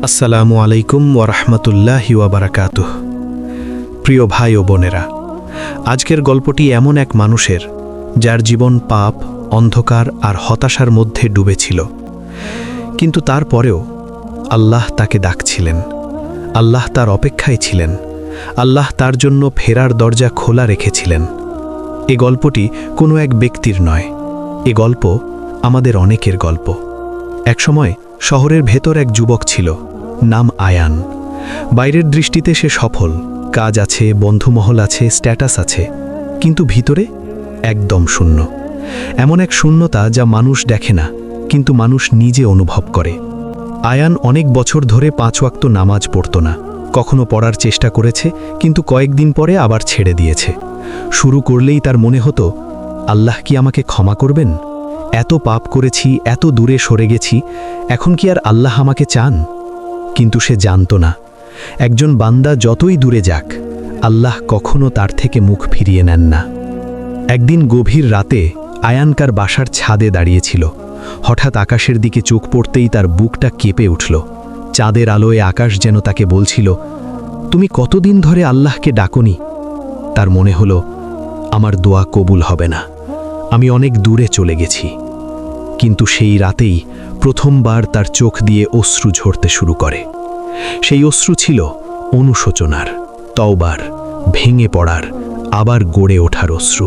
আসসালামু আলাইকুম ওয়ারাহমাতুল্লাহি ওয়াবারাকাতুহ। প্রিয় ভাই ও বোনেরা, আজকের গল্পটি এমন এক মানুষের যার জীবন পাপ, অন্ধকার আর হতাশার মধ্যে ডুবেছিল, কিন্তু তারপরেও আল্লাহ তাকে ডাকছিলেন। আল্লাহ তার অপেক্ষায় ছিলেন। আল্লাহ তার জন্য ফেরার দরজা খোলা রেখেছিলেন। এ গল্পটি কোনো এক ব্যক্তির নয়, এ গল্প আমাদের অনেকের গল্প। একসময় শহরের ভেতর এক যুবক ছিল, নাম আয়ান। বাইরের দৃষ্টিতে সে সফল, কাজ আছে, বন্ধুমহল আছে, স্ট্যাটাস আছে, কিন্তু ভিতরে একদম শূন্য। এমন এক শূন্যতা যা মানুষ দেখে না, কিন্তু মানুষ নিজে অনুভব করে। আয়ান অনেক বছর ধরে 5 ওয়াক্ত নামাজ পড়ত না। কখনো পড়ার চেষ্টা করেছে, কিন্তু কয়েকদিন পরে আবার ছেড়ে দিয়েছে। শুরু করলেই তার মনে হতো, আল্লাহ কি আমাকে ক্ষমা করবেন? এত পাপ করেছি, এত দূরে সরে গেছি, এখন কি আর আল্লাহ আমাকে চান? কিন্তু সে জানত না, একজন বান্দা যতই দূরে যাক, আল্লাহ কখনো তার থেকে মুখ ফিরিয়ে নেন না। একদিন গভীর রাতে আয়ানকার বাসার ছাদে দাঁড়িয়েছিল। হঠাৎ আকাশের দিকে চোখ পড়তেই তার বুকটা কেঁপে উঠল। চাঁদের আলোয় আকাশ যেন তাকে বলছিল, তুমি কতদিন ধরে আল্লাহকে ডাকনি? তার মনে হলো, আমার দোয়া কবুল হবে না, আমি অনেক দূরে চলে গেছি। কিন্তু সেই রাতেই প্রথমবার তার চোখ দিয়ে অশ্রু ঝরতে শুরু করে। সেই অশ্রু ছিল অনুশোচনার, তওবার, ভেঙে পড়ার, আবার গড়ে ওঠার অশ্রু।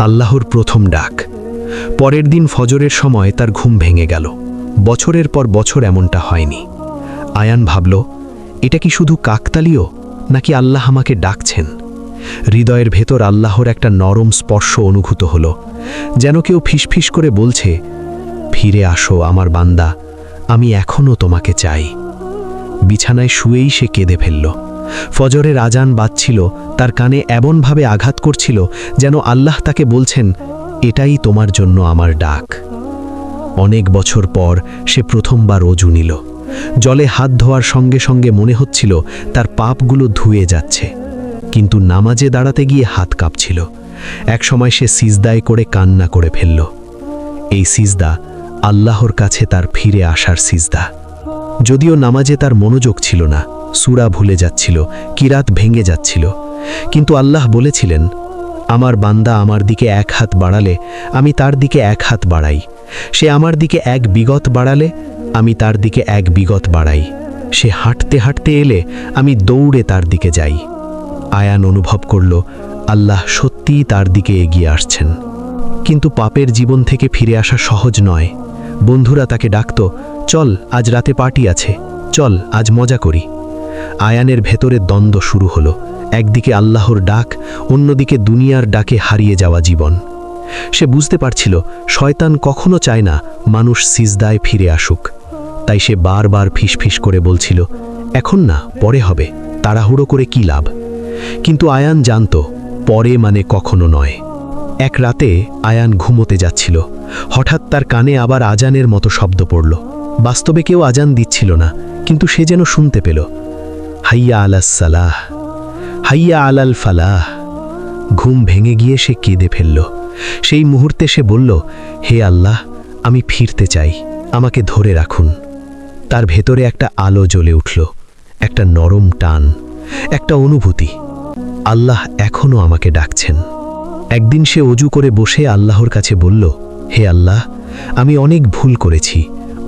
আল্লাহর প্রথম ডাক। পরের দিন ফজরের সময় তার ঘুম ভেঙে গেল। বছরের পর বছর এমনটা হয়নি। আয়ান ভাবল, এটা কি শুধু কাকতালীয়, নাকি আল্লাহ আমাকে ডাকছেন? হৃদয়ের ভেতর আল্লাহর একটা নরম স্পর্শ অনুভূত হলো, যেন কেউ ফিসফিস করে বলছে, ফিরে আসো আমার বান্দা, আমি এখনও তোমাকে চাই। বিছানায় শুয়েই সে কেঁদে ফেলল। ফজরের আজান বাজছিল, তার কানে এমনভাবে আঘাত করছিল যেন আল্লাহ তাকে বলছেন, এটাই তোমার জন্য আমার ডাক। অনেক বছর পর সে প্রথমবার ওযু নিল। জলে হাত ধোয়ার সঙ্গে সঙ্গে মনে হচ্ছিল তার পাপগুলো ধুয়ে যাচ্ছে, কিন্তু নামাজে দাঁড়াতে গিয়ে হাত কাঁপছিল। একসময় সে সিজদায় করে কান্না করে ফেলল। এই সিজদা আল্লাহর কাছে তার ফিরে আসার সিজদা। যদিও নামাজে তার মনোযোগ ছিল না, সূরা ভুলে যাচ্ছিল, কিরাত ভেঙে যাচ্ছিল, কিন্তু আল্লাহ বলেছিলেন, আমার বান্দা আমার দিকে 1 হাত বাড়ালে আমি তার দিকে 1 হাত বাড়াই, সে আমার দিকে 1 বিগত বাড়ালে আমি তার দিকে 1 বিগত বাড়াই, সে হাঁটতে হাঁটতে এলে আমি দৌড়ে তার দিকে যাই। আয়ান অনুভব করল, আল্লাহ সত্যিই তার দিকে এগিয়ে আসছেন। কিন্তু পাপের জীবন থেকে ফিরে আসা সহজ নয়। বন্ধুরা তাকে ডাকত, চল আজ রাতে পার্টি আছে, চল আজ মজা করি। আয়ানের ভেতরে দ্বন্দ্ব শুরু হলো। একদিকে আল্লাহর ডাক, অন্যদিকে দুনিয়ার ডাকে হারিয়ে যাওয়া জীবন। সে বুঝতে পারছিল, শয়তান কখনো চায় না মানুষ সিজদায় ফিরে আসুক। তাই সে বারবার ফিসফিস করে বলছিল, এখন না, পরে হবে, তাড়াহুড়ো করে কি লাভ? কিন্তু আয়ান জানত, পরে মানে কখনো নয়। এক রাতে আয়ান ঘুমোতে যাচ্ছিল। হঠাৎ তার কানে আবার আজানের মতো শব্দ পড়ল। বাস্তবে কেউ আজান দিচ্ছিল না, কিন্তু সে যেন শুনতে পেল, হাইয়া আলাস সালাহ, হাইয়া আলাল ফালাহ। ঘুম ভেঙে গিয়ে সে কেঁদে ফেলল। সেই মুহূর্তে সে বলল, হে আল্লাহ, আমি ফিরতে চাই, আমাকে ধরে রাখুন। তার ভেতরে একটা আলো জ্বলে উঠল, একটা নরম টান, একটা অনুভূতি, আল্লাহ এখনও আমাকে ডাকছেন। একদিন সে অজু করে বসে আল্লাহর কাছে বলল, হে আল্লাহ, আমি অনেক ভুল করেছি,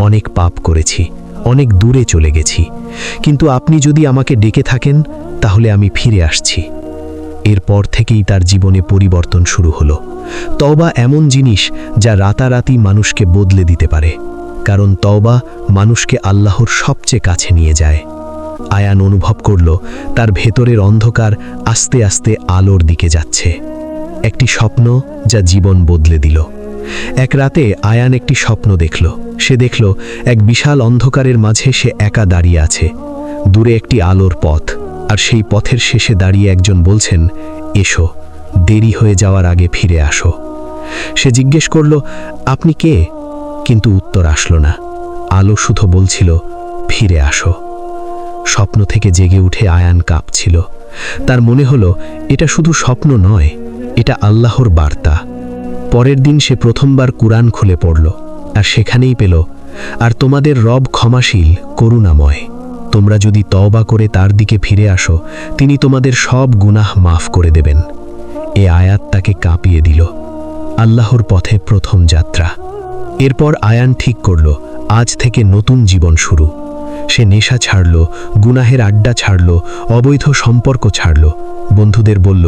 অনেক পাপ করেছি, অনেক দূরে চলে গেছি, কিন্তু আপনি যদি আমাকে ডেকে থাকেন তাহলে আমি ফিরে আসছি। এরপর থেকেই তার জীবনে পরিবর্তন শুরু হলো। তওবা এমন জিনিস যা রাতারাতি মানুষকে বদলে দিতে পারে, কারণ তওবা মানুষকে আল্লাহর সবচেয়ে কাছে নিয়ে যায়। আয়ান অনুভব করল, তার ভেতরের অন্ধকার আস্তে আস্তে আলোর দিকে যাচ্ছে। একটি স্বপ্ন যা জীবন বদলে দিল। এক রাতে আয়ান একটি স্বপ্ন দেখল। সে দেখল, এক বিশাল অন্ধকারের মাঝে সে একা দাঁড়িয়ে আছে। দূরে একটি আলোর পথ, আর সেই পথের শেষে দাঁড়িয়ে একজন বলছেন, এসো, দেরি হয়ে যাওয়ার আগে ফিরে আসো। সে জিজ্ঞেস করল, আপনি কে? কিন্তু উত্তর আসলো না। আলো শুধু বলছিল, ফিরে আসো। স্বপ্ন থেকে জেগে উঠে আয়ান কাঁপছিল। তার মনে হলো, এটা শুধু স্বপ্ন নয়, এটা আল্লাহর বার্তা। পরের দিন সে প্রথমবার কুরআন খুলে পড়ল, আর সেখানেই পেল, আর তোমাদের রব ক্ষমাশীল, করুণাময়। তোমরা যদি তওবা করে তার দিকে ফিরে আসো তিনি তোমাদের সব গুনাহ মাফ করে দেবেন। এ আয়াত তাকে কাঁপিয়ে দিল। আল্লাহর পথে প্রথম যাত্রা। এরপর আয়ান ঠিক করল আজ থেকে নতুন জীবন শুরু। সে নেশা ছাড়ল, গুনাহের আড্ডা ছাড়ল, অবৈধ সম্পর্ক ছাড়ল। বন্ধুদের বলল,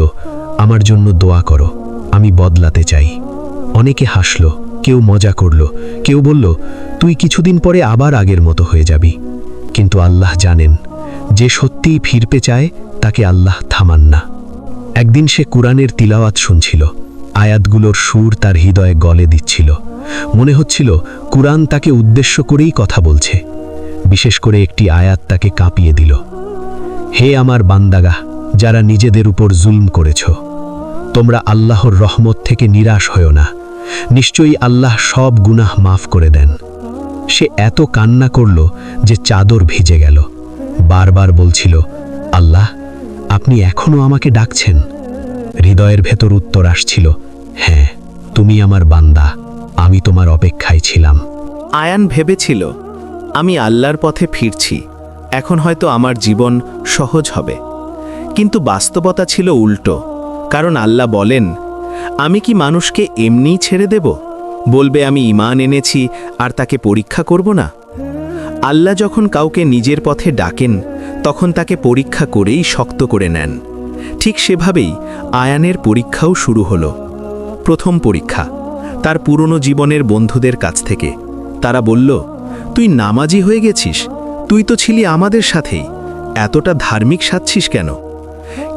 আমার জন্য দোয়া করো, আমি বদলাতে চাই। অনেকে হাসল, কেউ মজা করল, কেউ বলল, তুই কিছুদিন পরে আবার আগের মতো হয়ে যাবি। কিন্তু আল্লাহ জানেন, যে সত্যিই ফিরতে চায় তাকে আল্লাহ থামান না। একদিন সে কুরআনের তিলাওয়াত শুনছিল। আয়াতগুলোর সুর তার হৃদয়ে গলে দিচ্ছিল। মনে হচ্ছিল কুরআন তাকে উদ্দেশ্য করেই কথা বলছে। বিশেষ করে একটি আয়াত তাকে কাঁপিয়ে দিল। হে আমার বান্দাগা, যারা নিজেদের উপর জুলম করেছ, তোমরা আল্লাহর রহমত থেকে নিরাশ হও না। নিশ্চয়ই আল্লাহ সব গুনাহ মাফ করে দেন। সে এত কান্না করল যে চাদর ভিজে গেল। বারবার বলছিল, আল্লাহ, আপনি এখনো আমাকে ডাকছেন। হৃদয়ের ভেতর উত্তর আসছিল, হ্যাঁ, তুমি আমার বান্দা, আমি তোমার অপেক্ষায় ছিলাম। আয়ান ভেবেছিল, আমি আল্লাহর পথে ফিরছি, এখন হয়তো আমার জীবন সহজ হবে। কিন্তু বাস্তবতা ছিল উল্টো। কারণ আল্লাহ বলেন, আমি কি মানুষকে এমনিই ছেড়ে দেব? বলবে আমি ঈমান এনেছি আর তাকে পরীক্ষা করব না? আল্লাহ যখন কাউকে নিজের পথে ডাকেন তখন তাকে পরীক্ষা করেই শক্ত করে নেন। ঠিক সেভাবেই আয়ানের পরীক্ষাও শুরু হলো। প্রথম পরীক্ষা তার পুরনো জীবনের বন্ধুদের কাছ থেকে। তারা বলল, তুই নামাজি হয়ে গেছিস, তুই তো ছিলি আমাদের সাথেই, এতটা ধার্মিক সাজছিস কেন?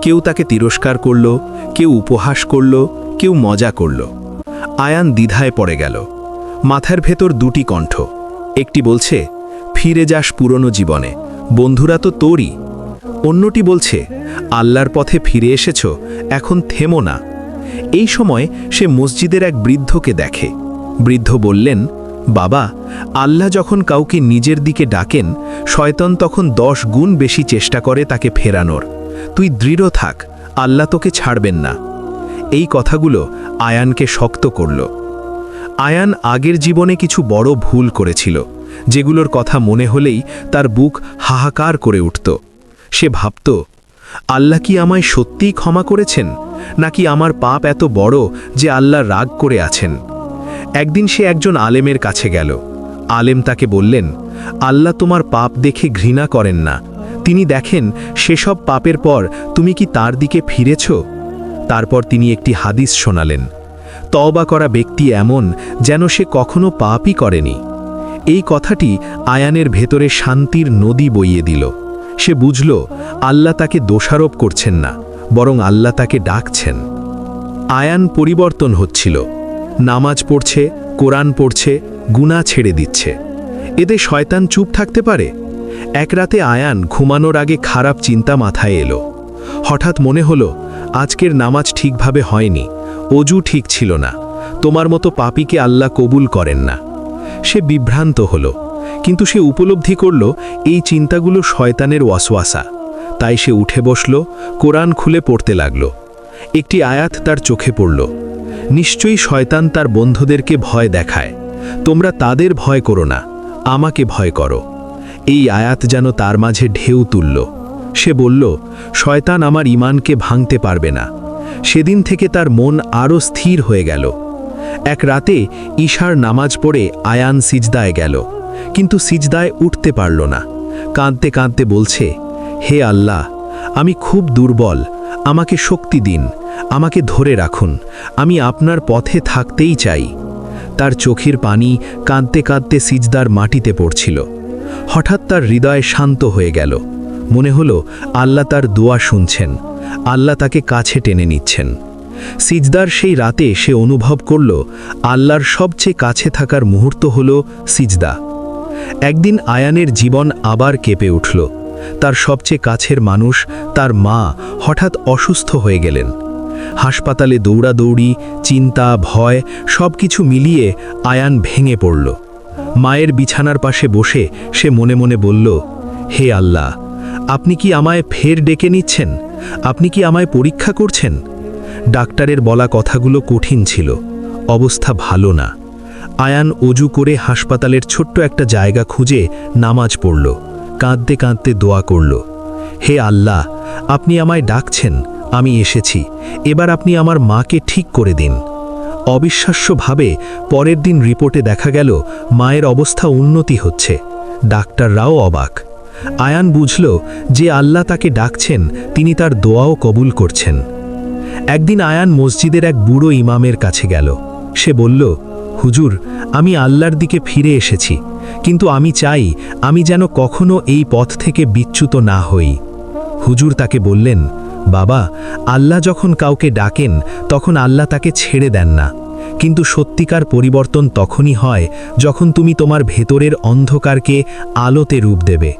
কেউ তাকে তিরস্কার করল, কেউ উপহাস করল, কেউ মজা করল। আয়ান দ্বিধায় পড়ে গেল। মাথার ভেতর দুটি কণ্ঠ, একটি বলছে, ফিরে যাস পুরনো জীবনে, বন্ধুরা তো তোরই। অন্যটি বলছে, আল্লাহর পথে ফিরে এসেছ, এখন থেমো না। এই সময় সে মসজিদের এক বৃদ্ধকে দেখে। বৃদ্ধ বললেন, বাবা, আল্লাহ যখন কাউকে নিজের দিকে ডাকেন, শয়তান তখন 10 গুণ বেশি চেষ্টা করে তাকে ফেরানোর। তুই দৃঢ় থাক, আল্লাহ তোকে ছাড়বেন না। এই কথাগুলো আয়ানকে শক্ত করল। আয়ান আগের জীবনে কিছু বড় ভুল করেছিল, যেগুলোর কথা মনে হলেই তার বুক হাহাকার করে উঠত। সে ভাবত, আল্লাহ কি আমায় সত্যিই ক্ষমা করেছেন, নাকি আমার পাপ এত বড় যে আল্লাহ রাগ করে আছেন? একদিন সে একজন আলেমের কাছে গেল। আলেম তাকে বললেন, আল্লাহ তোমার পাপ দেখে ঘৃণা করেন না, তিনি দেখেন সেসব পাপের পর তুমি কি তার দিকে ফিরেছ। তারপর তিনি একটি হাদিস শোনালেন, তওবা করা ব্যক্তি এমন যেন সে কখনো পাপই করেনি। এই কথাটি আয়ানের ভেতরে শান্তির নদী বইয়ে দিল। সে বুঝল, আল্লাহ তাকে দোষারোপ করছেন না, বরং আল্লাহ তাকে ডাকছেন। আয়ান পরিবর্তন হচ্ছিল। নামাজ পড়ছে, কোরআন পড়ছে, গুনাহ ছেড়ে দিচ্ছে। এতে শয়তান চুপ থাকতে পারে? এক রাতে আয়ান ঘুমানোর আগে খারাপ চিন্তা মাথায় এলো। হঠাৎ মনে হলো, আজকের নামাজ ঠিকভাবে হয়নি, অজু ঠিক ছিল না, তোমার মতো পাপীকে আল্লাহ কবুল করেন না। সে বিভ্রান্ত হলো, কিন্তু সে উপলব্ধি করল এই চিন্তাগুলো শয়তানের ওয়াসওয়াসা। তাই সে উঠে বসল, কোরআন খুলে পড়তে লাগল। একটি আয়াত তার চোখে পড়ল, নিশ্চয়ই শয়তান তার বন্ধুদেরকে ভয় দেখায়, তোমরা তাদের ভয় করো না, আমাকে ভয় করো। এই আয়াত যেন তার মাঝে ঢেউ তুলল। সে বলল, শয়তান আমার ঈমানকে ভাঙতে পারবে না। সেদিন থেকে তার মন আরও স্থির হয়ে গেল। এক রাতে ঈশার নামাজ পড়ে আয়ান সিজদায় গেল, কিন্তু সিজদায় উঠতে পারল না। কাঁদতে কাঁদতে বলছে, হে আল্লাহ, আমি খুব দুর্বল, আমাকে শক্তি দিন, আমাকে ধরে রাখুন, আমি আপনার পথে থাকতেই চাই। তার চোখের পানি কাঁদতে কাঁদতে সিজদার মাটিতে পড়ছিল। হঠাৎ তার হৃদয় শান্ত হয়ে গেল। মনে হলো আল্লাহ তার দোয়া শুনছেন, আল্লাহ তাকে কাছে টেনে নিচ্ছেন। সিজদার সেই রাতে সে অনুভব করল, আল্লাহর সবচেয়ে কাছে থাকার মুহূর্ত হল সিজদা। একদিন আয়ানের জীবন আবার কেঁপে উঠল। তার সবচেয়ে কাছের মানুষ, তার মা, হঠাৎ অসুস্থ হয়ে গেলেন। হাসপাতালে দৌড়াদৌড়ি, চিন্তা, ভয় সব কিছু মিলিয়ে আয়ান ভেঙে পড়ল। মায়ের বিছানার পাশে বসে সে মনে মনে বলল, হে আল্লাহ, আপনি কি আমায় ফের ডেকে নিচ্ছেন? আপনি কি আমায় পরীক্ষা করছেন? ডাক্তারের বলা কথাগুলো কঠিন ছিল, অবস্থা ভালো না। আয়ান অজু করে হাসপাতালের ছোট্ট একটা জায়গা খুঁজে নামাজ পড়ল, কাঁদতে কাঁদতে দোয়া করল, হে আল্লাহ, আপনি আমায় ডাকছেন, আমি এসেছি, এবার আপনি আমার মাকে ঠিক করে দিন। অবিশ্বাস্যভাবে পরের দিন রিপোর্টে দেখা গেল মায়ের অবস্থা উন্নতি হচ্ছে। ডাক্তাররাও অবাক। আয়ান বুঝল যে আল্লাহ তাকে ডাকছেন, তিনি তার দোয়াও কবুল করছেন। একদিন আয়ান মসজিদের এক বুড়ো ইমামের কাছে গেল। সে বলল, হুজুর, আমি আল্লাহর দিকে ফিরে এসেছি, কিন্তু আমি চাই আমি যেন কখনো এই পথ থেকে বিচ্যুত না হই। হুজুর তাকে বললেন, বাবা, আল্লাহ যখন কাউকে ডাকেন তখন আল্লাহ তাকে ছেড়ে দেন না, কিন্তু সত্যিকার পরিবর্তন তখনই হয় যখন তুমি তোমার ভেতরের অন্ধকারকে আলোতে রূপ দেবে।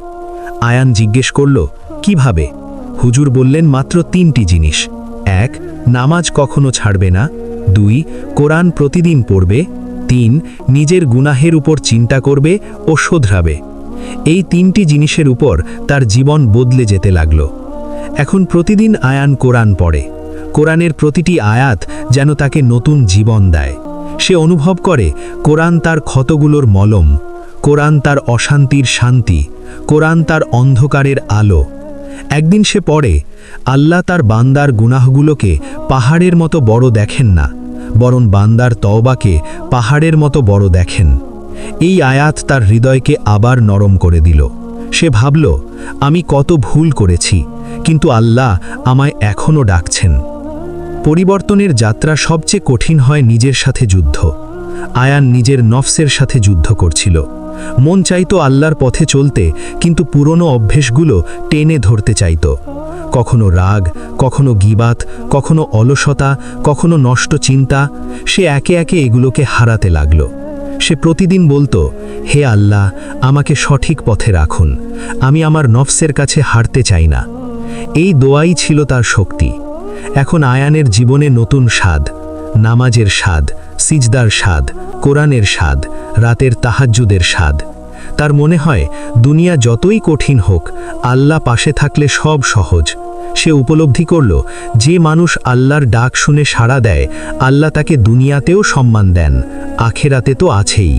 আয়ান জিজ্ঞেস করল, কিভাবে? হুজুর বললেন, মাত্র 3টি জিনিস। 1, নামাজ কখনো ছাড়বে না। 2, কোরআন প্রতিদিন পড়বে। 3, নিজের গুনাহের উপর চিন্তা করবে ও শোধরাবে। এই 3টি জিনিসের উপর তার জীবন বদলে যেতে লাগল। এখন প্রতিদিন আয়ান কোরআন পড়ে। কোরআনের প্রতিটি আয়াত যেন তাকে নতুন জীবন দেয়। সে অনুভব করে কোরআন তার ক্ষতগুলোর মলম, কোরআন তার অশান্তির শান্তি, কোরআন তার অন্ধকারের আলো। একদিন সে পড়ে, আল্লাহ তার বান্দার গুনাহগুলোকে পাহাড়ের মতো বড় দেখেন না, বরং বান্দার তওবাকে পাহাড়ের মতো বড় দেখেন। এই আয়াত তার হৃদয়কে আবার নরম করে দিল। সে ভাবল, আমি কত ভুল করেছি, কিন্তু আল্লাহ আমায় এখনও ডাকছেন। পরিবর্তনের যাত্রা সবচেয়ে কঠিন হয় নিজের সাথে যুদ্ধ। আয়ান নিজের নফসের সাথে যুদ্ধ করছিল। মন চাইতো আল্লাহর পথে চলতে, কিন্তু পুরনো অভ্যেসগুলো টেনে ধরতে চাইতো। কখনো রাগ, কখনো গীবাত, কখনো অলসতা, কখনো নষ্ট চিন্তা। সে একে একে এগুলোকে হারাতে লাগল। সে প্রতিদিন বলতো, হে আল্লাহ, আমাকে সঠিক পথে রাখুন, আমি আমার নফসের কাছে হারতে চাই না। এই দোয়াই ছিল তার শক্তি। এখন আয়ানের জীবনে নতুন স্বাদ, নামাজের স্বাদ, সিজদার স্বাদ, কোরআনের স্বাদ, রাতের তাহাজ্জুদের স্বাদ। তার মনে হয় দুনিয়া যতই কঠিন হোক, আল্লাহ পাশে থাকলে সব সহজ। সে উপলব্ধি করল, যে মানুষ আল্লাহর ডাক শুনে সাড়া দেয়, আল্লাহ তাকে দুনিয়াতেও সম্মান দেন, আখেরাতে তো আছেই।